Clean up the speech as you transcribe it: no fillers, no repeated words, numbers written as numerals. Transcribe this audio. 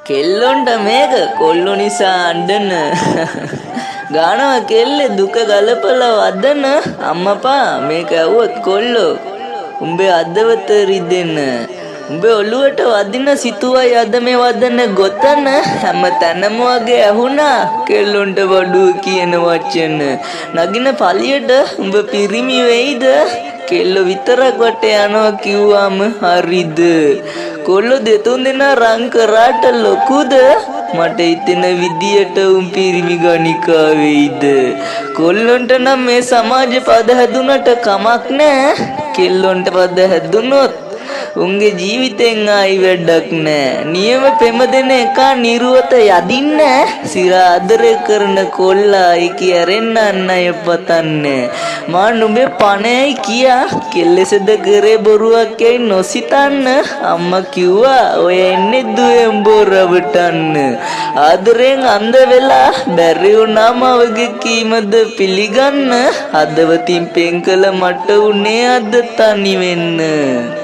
කෙල්ලොන්ට මේක කොල්ලු නිසා අඬන ගානවා කෙල්ලේ දුක ගලපලා වදන අම්මපා මේක ඇව්වොත් කොල්ලෝ උඹේ අදවත රිදෙන උඹේ ඔළුවට වදින සිතුවයි අද මේ වදන ගොතන හැම තැනම වගේ ඇහුණා කෙල්ලොන්ට වඩුව කියන වචන නගින පළියට උඹ පිරිමි වෙයිද කෙල්ල විතරක් වට යනවා කිව්වම හරිද කොල්ලෝ දෙතුන් දෙනා රං කරාට ලොකුද මට හිතෙන විදියට උන් පිරිමි ගණිකා වෙයිද කොල්ලොන්ට නම් මේ සමාජ පද හැදුනට කමක් නෑ කෙල්ලොන්ට පද හැදුනොත් උන්ගේ ජීවිතෙන් ආයි වැඩක් නෑ නියම පෙම දෙන එක නිරුවත යදින්න සිර ආදරය කරන කොල්ලායි කියරෙන්න අන්නය පතන්නේ මා නුඹේ පණයි කියා කෙල්ලෙසද කරේ බොරුවක් යයි නොසිතන්න අම්මා කිව්වා ඔය එන්නේ දුවෙන් බොරවටන්න ආදරෙන් අන්ධ වෙලා බැරි වුණාම වගේ කීමද පිළිගන්න හදවතින් පෙන් කළ මට උනේ අද තනි වෙන්න